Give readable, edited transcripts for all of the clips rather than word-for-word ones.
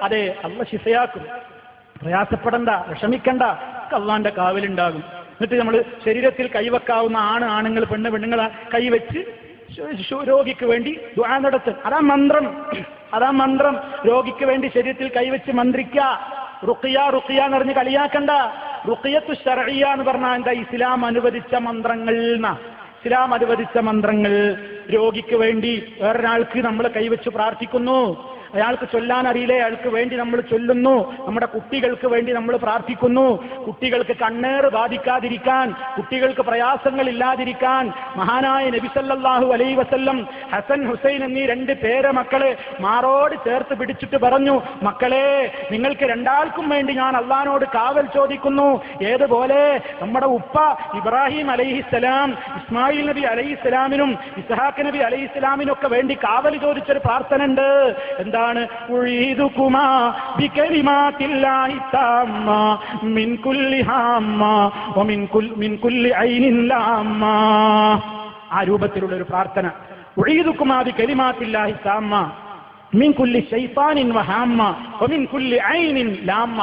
അതെ, അള്ള ശിഫയാക്കും. പ്രയാസപ്പെടണ്ട, വിഷമിക്കണ്ട, അള്ളാന്റെ കാവലുണ്ടാകും. എന്നിട്ട് നമ്മൾ ശരീരത്തിൽ കൈവെക്കാവുന്ന ആണുങ്ങൾ, പെണ്ണുങ്ങൾ കൈവച്ച് രോഗിക്ക് വേണ്ടി ദുആ നടത്തും. അതാ മന്ത്രം. രോഗിക്ക് വേണ്ടി ശരീരത്തിൽ കൈവച്ച് മന്ത്രിക്ക. റുഖിയ എന്ന് പറഞ്ഞ് കളിയാക്കണ്ട. റുഖിയത്തു ശർഇയ്യ എന്ന് പറഞ്ഞാൽ എന്താ? ഇസ്ലാം അനുവദിച്ച മന്ത്രങ്ങൾ. ഇസ്ലാം അനുവദിച്ച മന്ത്രങ്ങൾ. രോഗിക്ക് വേണ്ടി വേറൊരാൾക്ക് നമ്മൾ കൈവച്ച് പ്രാർത്ഥിക്കുന്നു. അയാൾക്ക് ചൊല്ലാൻ അറിയില്ലേ, അയാൾക്ക് വേണ്ടി നമ്മൾ ചൊല്ലുന്നു. നമ്മുടെ കുട്ടികൾക്ക് വേണ്ടി നമ്മൾ പ്രാർത്ഥിക്കുന്നു. കുട്ടികൾക്ക് കണ്ണേറ് ബാധിക്കാതിരിക്കാൻ, കുട്ടികൾക്ക് പ്രയാസങ്ങൾ ഇല്ലാതിരിക്കാൻ മഹാനായ നബി സല്ലല്ലാഹു അലൈഹി വസല്ലം ഹസൻ ഹുസൈൻ എന്നീ 2 പേരമക്കളെ മാറോട് ചേർത്ത് പിടിച്ചിട്ട് പറഞ്ഞു, മക്കളെ, നിങ്ങൾക്ക് രണ്ടാൾക്കും വേണ്ടി ഞാൻ അള്ളാഹുവിനോട് കാവൽ ചോദിക്കുന്നു. ഏതുപോലെ നമ്മുടെ ഉപ്പ ഇബ്രാഹിം അലൈഹിസ്സലാം ഇസ്മായിൽ നബി അലൈഹിസ്സലാമിനും ഇസ്ഹാഖ് നബി അലൈഹിസ്സലാമിനും ഒക്കെ വേണ്ടി കാവൽ ചോദിച്ചൊരു പ്രാർത്ഥന ഉണ്ട്. എന്താണ്? ഉഈദുകുമാ ബികലിമാത്തില്ലാഹി തമ്മ മിൻ കുല്ലി ഹമ്മ വമിൻ കുല്ലി ഐനിൻ ലാമ്മ. ആ രൂപത്തിലുള്ള ഒരു പ്രാർത്ഥന. ഉഈദുകുമാ ബികലിമാത്തില്ലാഹി തമ്മ മിൻ കുല്ലി ശൈത്താനിൻ വഹാമ്മ വമിൻ കുല്ലി ഐനിൻ ലാമ്മ.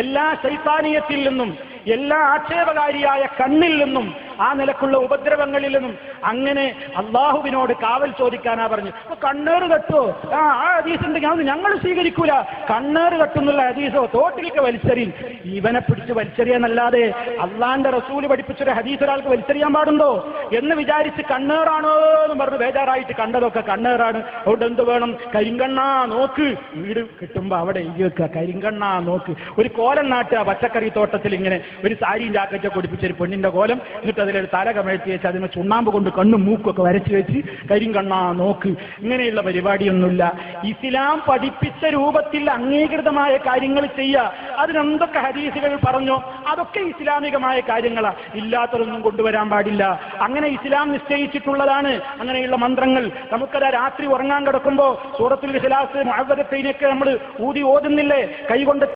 എല്ലാ ശൈത്താനിയത്തിൽ നിന്നും, എല്ലാ ആക്ഷേപകാരിയായ കണ്ണിൽ നിന്നും, ആ നിലക്കുള്ള ഉപദ്രവങ്ങളിൽ നിന്നും അങ്ങനെ അള്ളാഹുവിനോട് കാവൽ ചോദിക്കാനാ പറഞ്ഞു. അപ്പൊ കണ്ണേറ് കെട്ടോ, ആ ഹദീസ് ഉണ്ടെങ്കിൽ അത് ഞങ്ങൾ സ്വീകരിക്കൂല. കണ്ണേറ് കെട്ടുന്നുള്ള ഹദീസോ തോട്ടിലേക്ക് വലിച്ചെറിയും. ഇവനെ പിടിച്ച് വലിച്ചെറിയാന്നല്ലാതെ അള്ളാന്റെ റസൂല് പഠിപ്പിച്ചൊരു ഹദീസ് ഒരാൾക്ക് വലിച്ചെറിയാൻ പാടുണ്ടോ എന്ന് വിചാരിച്ച് കണ്ണേറാണോ എന്ന് പറഞ്ഞ് ബേജാറായിട്ട് കണ്ടതൊക്കെ കണ്ണേറാണ്. അതുകൊണ്ട് എന്ത് വേണം? കരിങ്കണ്ണാ നോക്ക്. വീട് കിട്ടുമ്പോ അവിടെ വെക്കുക, കരിങ്കണ്ണാ നോക്ക്. ഒരു കോലം നാട്ടുക പച്ചക്കറി തോട്ടത്തിൽ, ഇങ്ങനെ ഒരു സാരിയും ജാക്കറ്റൊക്കെ കൊടുപ്പിച്ചൊരു പെണ്ണിന്റെ കോലം, എന്നിട്ട് അതിലൊരു തല കമഴ്ത്തി വെച്ച് അതിന് ചുണ്ണാമ്പ് കൊണ്ട് കണ്ണും മൂക്കൊക്കെ വരച്ചു വെച്ച് കരിങ്കണ്ണാ നോക്ക്. ഇങ്ങനെയുള്ള പരിപാടിയൊന്നുമില്ല. ഇസ്ലാം പഠിപ്പിച്ച രൂപത്തിൽ അംഗീകൃതമായ കാര്യങ്ങൾ ചെയ്യുക. അതിനെന്തൊക്കെ ഹദീസുകൾ പറഞ്ഞോ അതൊക്കെ ഇസ്ലാമികമായ കാര്യങ്ങളാ. ഇല്ലാത്തതൊന്നും കൊണ്ടുവരാൻ പാടില്ല. അങ്ങനെ ഇസ്ലാം നിശ്ചയിച്ചിട്ടുള്ളതാണ് അങ്ങനെയുള്ള മന്ത്രങ്ങൾ. നമുക്കതാ രാത്രി ഉറങ്ങാൻ കിടക്കുമ്പോ സൂറത്തുൽ ഇഖ്ലാസ്, മുഅവ്വദത്തൈനൊക്കെ നമ്മൾ ഓതുന്നില്ലേ? കൈകൊണ്ട്